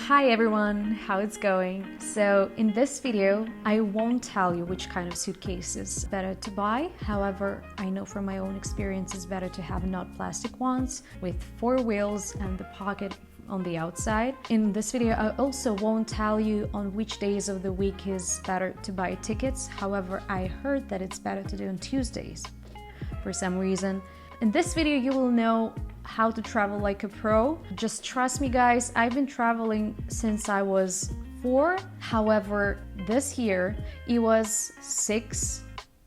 Hi everyone, how it's going? So in this video, I won't tell you which kind of suitcase is better to buy. However, I know from my own experience it's better to have not plastic ones with 4 wheels and the pocket on the outside. In this video, I also won't tell you on which days of the week is better to buy tickets. However, I heard that it's better to do on Tuesdays for some reason. In this video, you will know how to travel like a pro. Just trust me guys, I've been traveling since I was 4. However, this year it was 6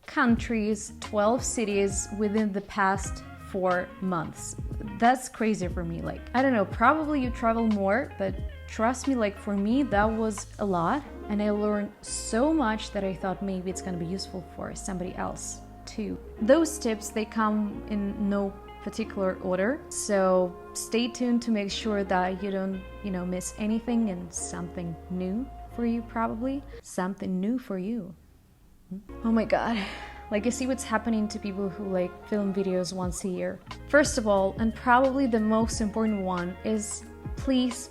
countries, 12 cities within the past 4 months. That's crazy for me. Like, I don't know, probably you travel more, but trust me, like for me, that was a lot. And I learned so much that I thought maybe it's gonna be useful for somebody else too. Those tips, they come in no particular order, so stay tuned to make sure that you don't miss anything, and something new for you, probably something new for you. Oh my god, like, you see what's happening to people who like film videos once a year. First of all, and probably the most important one, is please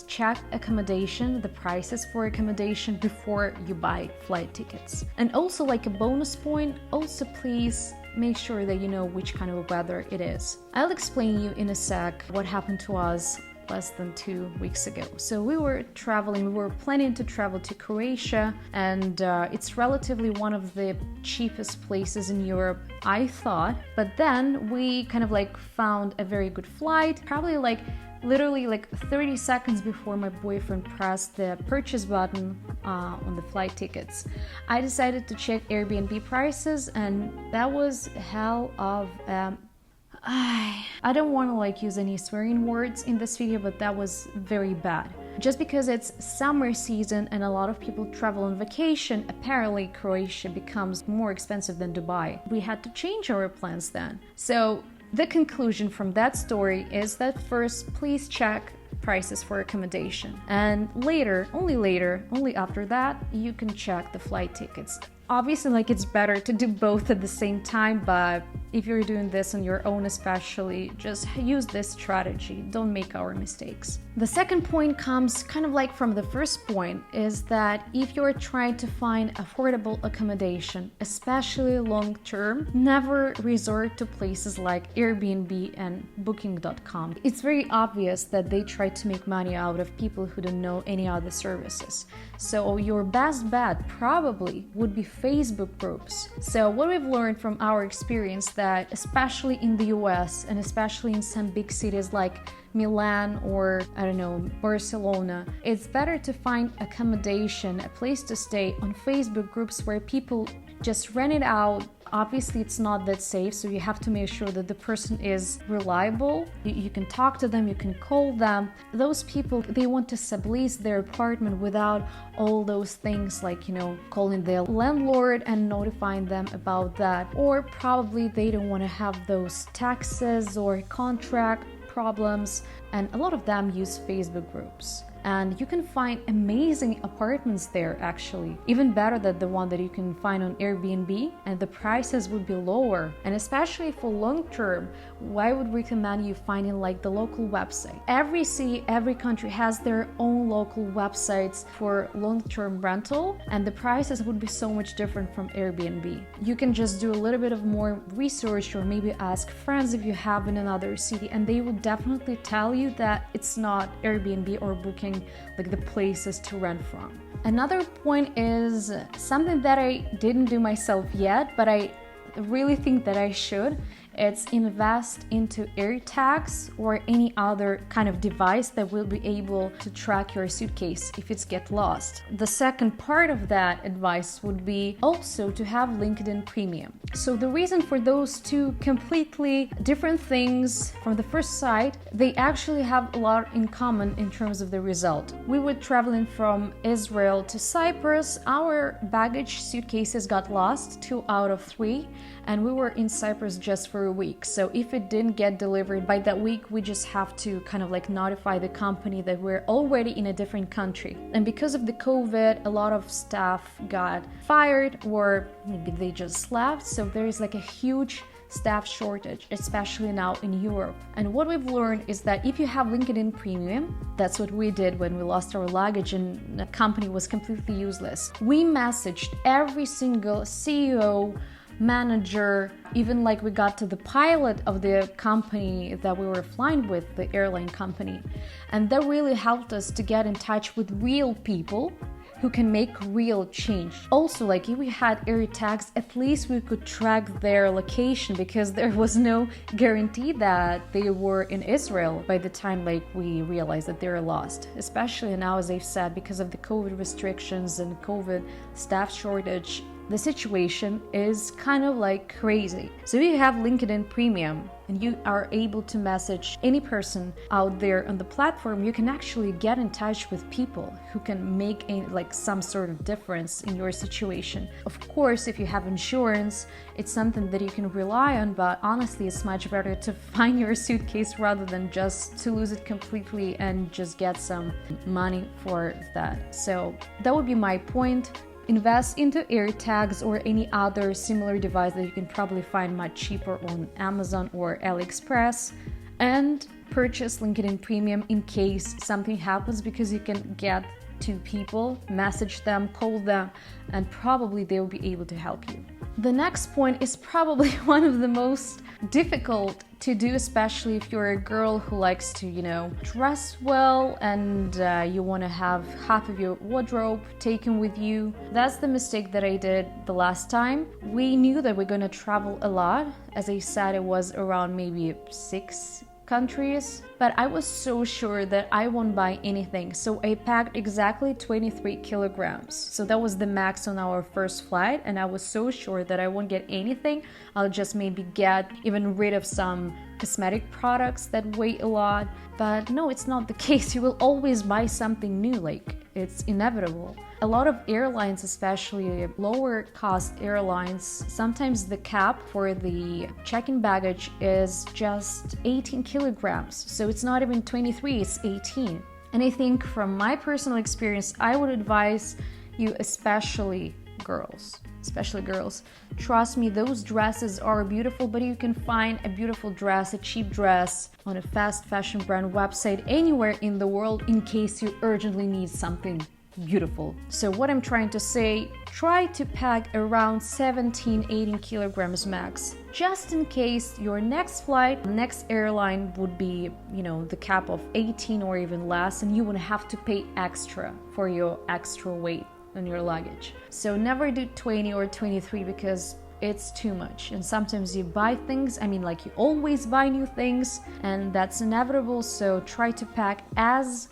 check accommodation, the prices for accommodation before you buy flight tickets. And also, like a bonus point, also please make sure that you know which kind of weather it is. I'll explain you in a sec what happened to us less than 2 weeks ago. So we were planning to travel to Croatia, and it's relatively one of the cheapest places in Europe, I thought. But then we kind of like found a very good flight, probably like literally like 30 seconds before my boyfriend pressed the purchase button on the flight tickets. I decided to check Airbnb prices, and that was hell of I don't want to like use any swearing words in this video, but that was very bad. Just because it's summer season and a lot of people travel on vacation, apparently Croatia becomes more expensive than Dubai. We had to change our plans then. So the conclusion from that story is that first, please check prices for accommodation, and only after that, you can check the flight tickets. Obviously, like, it's better to do both at the same time, but if you're doing this on your own especially, just use this strategy. Don't make our mistakes. The second point comes kind of like from the first point, is that if you're trying to find affordable accommodation, especially long term, never resort to places like Airbnb and Booking.com. It's very obvious that they try to make money out of people who don't know any other services. So your best bet probably would be Facebook groups. So what we've learned from our experience, that especially in the US and especially in some big cities like Milan or, I don't know, Barcelona, it's better to find accommodation, a place to stay, on Facebook groups where people just rent it out. Obviously, it's not that safe, so you have to make sure that the person is reliable. You can talk to them, you can call them. Those people, they want to sublease their apartment without all those things like, calling the landlord and notifying them about that. Or probably they don't want to have those taxes or contract problems, and a lot of them use Facebook groups. And you can find amazing apartments there, actually, even better than the one that you can find on Airbnb, and the prices would be lower. And especially for long term, I would recommend you finding like the local website. Every city, every country has their own local websites for long-term rental, and the prices would be so much different from Airbnb. You can just do a little bit of more research, or maybe ask friends if you have in another city, and they would definitely tell you that it's not Airbnb or Booking like the places to rent from. Another point is something that I didn't do myself yet, but I really think that I should. It's invest into AirTags or any other kind of device that will be able to track your suitcase if it's get lost. The second part of that advice would be also to have LinkedIn Premium. So the reason for those two completely different things from the first sight, they actually have a lot in common in terms of the result. We were traveling from Israel to Cyprus. Our baggage suitcases got lost 2 out of 3, and we were in Cyprus just for a week. So if it didn't get delivered by that week, we just have to kind of like notify the company that we're already in a different country. And because of the COVID, a lot of staff got fired, or maybe they just left. So there is like a huge staff shortage, especially now in Europe. And what we've learned is that if you have LinkedIn Premium, that's what we did when we lost our luggage and the company was completely useless. We messaged every single CEO, manager, even like we got to the pilot of the company that we were flying with, the airline company. And that really helped us to get in touch with real people who can make real change. Also, like if we had AirTags, at least we could track their location, because there was no guarantee that they were in Israel by the time like we realized that they're lost. Especially now, as I've said, because of the COVID restrictions and COVID staff shortage, the situation is kind of like crazy. So if you have LinkedIn Premium and you are able to message any person out there on the platform, you can actually get in touch with people who can make some sort of difference in your situation. Of course, if you have insurance, it's something that you can rely on, but honestly, it's much better to find your suitcase rather than just to lose it completely and just get some money for that. So that would be my point. Invest into AirTags or any other similar device that you can probably find much cheaper on Amazon or AliExpress, and purchase LinkedIn Premium in case something happens, because you can get to people, message them, call them, and probably they will be able to help you. The next point is probably one of the most difficult to do, especially if you're a girl who likes to, dress well and you want to have half of your wardrobe taken with you. That's the mistake that I did the last time. We knew that we're going to travel a lot. As I said, it was around maybe 6 countries, but I was so sure that I won't buy anything, so I packed exactly 23 kilograms. So that was the max on our first flight, and I was so sure that I won't get anything. I'll just maybe get even rid of some cosmetic products that weigh a lot. But no, it's not the case. You will always buy something new, like it's inevitable. A lot of airlines, especially lower cost airlines, sometimes the cap for the check-in baggage is just 18 kilograms. So it's not even 23, it's 18. And I think from my personal experience, I would advise you, especially girls, trust me, those dresses are beautiful, but you can find a beautiful dress, a cheap dress on a fast fashion brand website anywhere in the world in case you urgently need something beautiful. So what I'm trying to say, try to pack around 17-18 kilograms max, just in case your next flight, next airline would be, the cap of 18 or even less, and you would have to pay extra for your extra weight on your luggage. So never do 20 or 23 because it's too much. And sometimes you buy things, you always buy new things, and that's inevitable. So try to pack as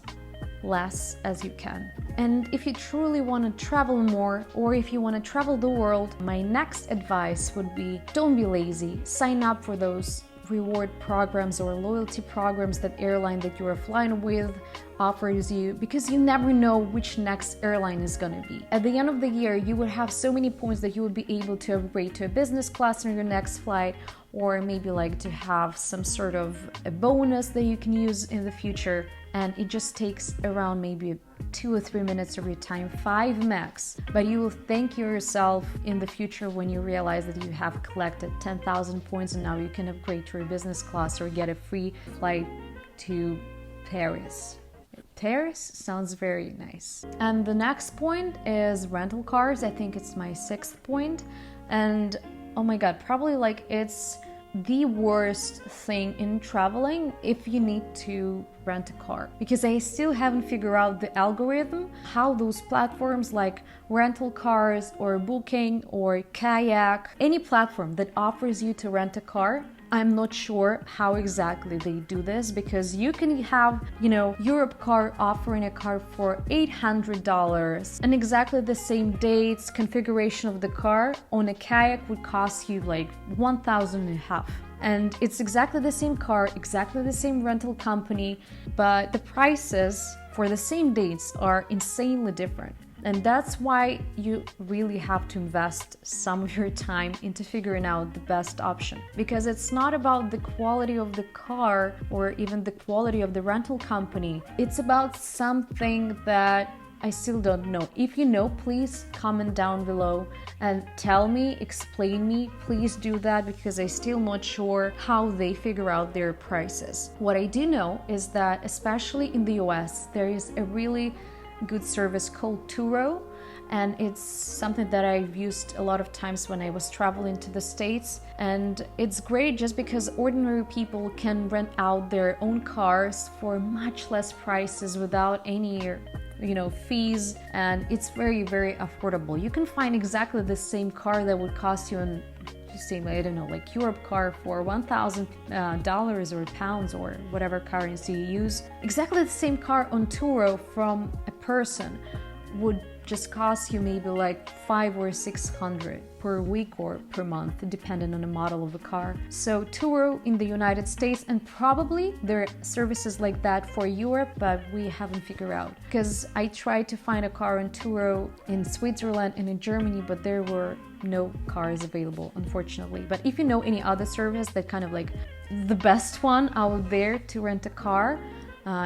less as you can. And if you truly want to travel more, or if you want to travel the world, my next advice would be, don't be lazy. Sign up for those reward programs or loyalty programs that airline that you are flying with offers you, because you never know which next airline is going to be. At the end of the year, you would have so many points that you would be able to upgrade to a business class on your next flight, or maybe to have some sort of a bonus that you can use in the future. And it just takes around maybe 2 or 3 minutes of your time, 5 max. But you will thank yourself in the future when you realize that you have collected 10,000 points and now you can upgrade to a business class or get a free flight to Paris. Paris sounds very nice. And the next point is rental cars. I think it's my 6th point. And oh my God, probably it's the worst thing in traveling if you need to rent a car, because I still haven't figured out the algorithm, how those platforms like rental cars or Booking or Kayak, any platform that offers you to rent a car, I'm not sure how exactly they do this, because you can have, Europe car offering a car for $800 and exactly the same dates, configuration of the car on a Kayak would cost you $1,500. And it's exactly the same car, exactly the same rental company, but the prices for the same dates are insanely different. And that's why you really have to invest some of your time into figuring out the best option. Because it's not about the quality of the car or even the quality of the rental company. It's about something that I still don't know. If you know, please comment down below and tell me, explain me. Please do that, because I'm still not sure how they figure out their prices. What I do know is that, especially in the US, there is a really good service called Turo, and it's something that I've used a lot of times when I was traveling to the States. And it's great just because ordinary people can rent out their own cars for much less prices without any fees, and it's very, very affordable. You can find exactly the same car that would cost you an like Europe car for $1,000 or pounds or whatever currency you use. Exactly the same car on Turo from a person would just cost you maybe like $500 or $600 per week or per month, depending on the model of the car. So Turo in the United States, and probably there are services like that for Europe, but we haven't figured out. Because I tried to find a car on Turo in Switzerland and in Germany, but there were no cars available, unfortunately. But if you know any other service that kind of like the best one out there to rent a car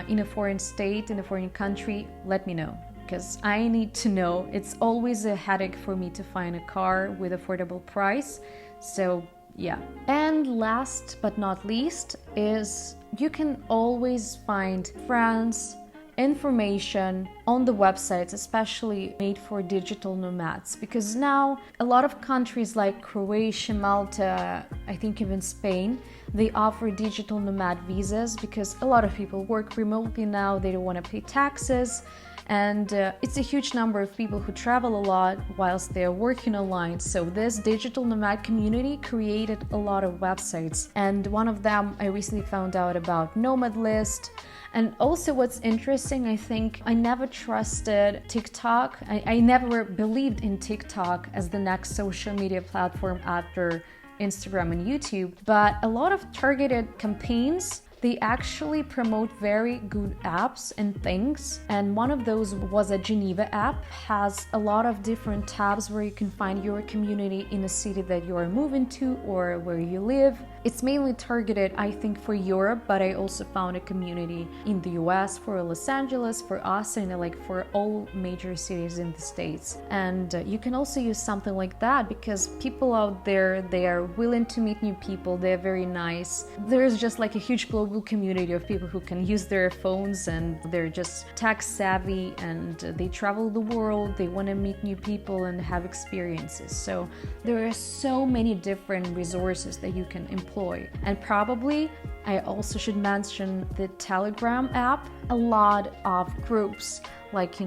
in a foreign state, in a foreign country, let me know, because I need to know. It's always a headache for me to find a car with affordable price. So yeah. And last but not least is you can always find friends, information on the websites, especially made for digital nomads, because now a lot of countries like Croatia, Malta, I think even Spain, they offer digital nomad visas, because a lot of people work remotely now, they don't want to pay taxes. And it's a huge number of people who travel a lot whilst they're working online. So this digital nomad community created a lot of websites. And one of them I recently found out about, Nomad List. And also what's interesting, I think I never trusted TikTok. I never believed in TikTok as the next social media platform after Instagram and YouTube. But a lot of targeted campaigns, they actually promote very good apps and things. And one of those was a Geneva app, has a lot of different tabs where you can find your community in a city that you are moving to or where you live. It's mainly targeted, I think, for Europe, but I also found a community in the US for Los Angeles, for Austin, and like for all major cities in the States. And you can also use something like that, because people out there, they are willing to meet new people. They're very nice. There's just like a huge global community of people who can use their phones, and they're just tech savvy, and they travel the world. They want to meet new people and have experiences. So there are so many different resources that you can employ. And probably I also should mention the Telegram app. A lot of groups, like,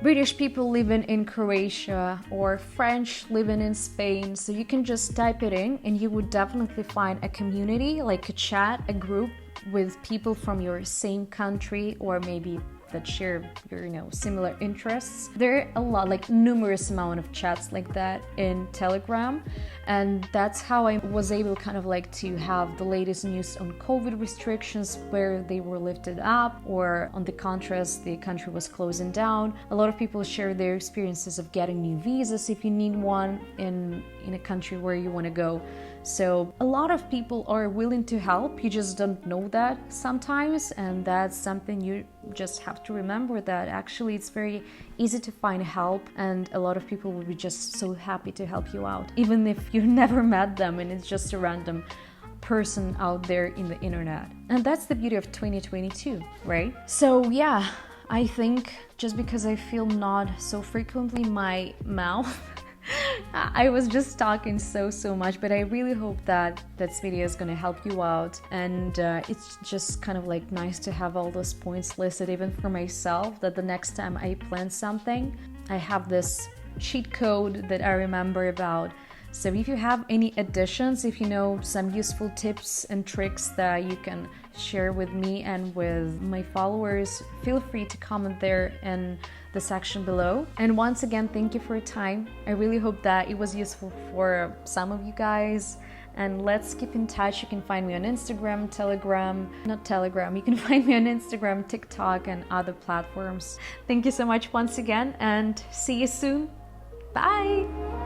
British people living in Croatia or French living in Spain. So you can just type it in and you would definitely find a community, like a chat, a group with people from your same country, or maybe that share your similar interests. There are a lot, like numerous amount of chats like that in Telegram, and that's how I was able kind of like to have the latest news on COVID restrictions, where they were lifted up, or on the contrast, the country was closing down. A lot of people share their experiences of getting new visas if you need one in a country where you want to go. So a lot of people are willing to help. You just don't know that sometimes, and that's something you just have to remember, that actually it's very easy to find help, and a lot of people will be just so happy to help you out, even if you never met them and it's just a random person out there in the internet. And that's the beauty of 2022, right? So yeah, I think just because I feel not so frequently my mouth I was just talking so much, but I really hope that this video is going to help you out. And it's just kind of like nice to have all those points listed, even for myself, that the next time I plan something, I have this cheat code that I remember about. So if you have any additions, if you know some useful tips and tricks that you can share with me and with my followers, feel free to comment there in the section below. And once again, thank you for your time. I really hope that it was useful for some of you guys. And let's keep in touch. You can find me on Instagram, you can find me on Instagram, TikTok, and other platforms. Thank you so much once again, and see you soon. Bye!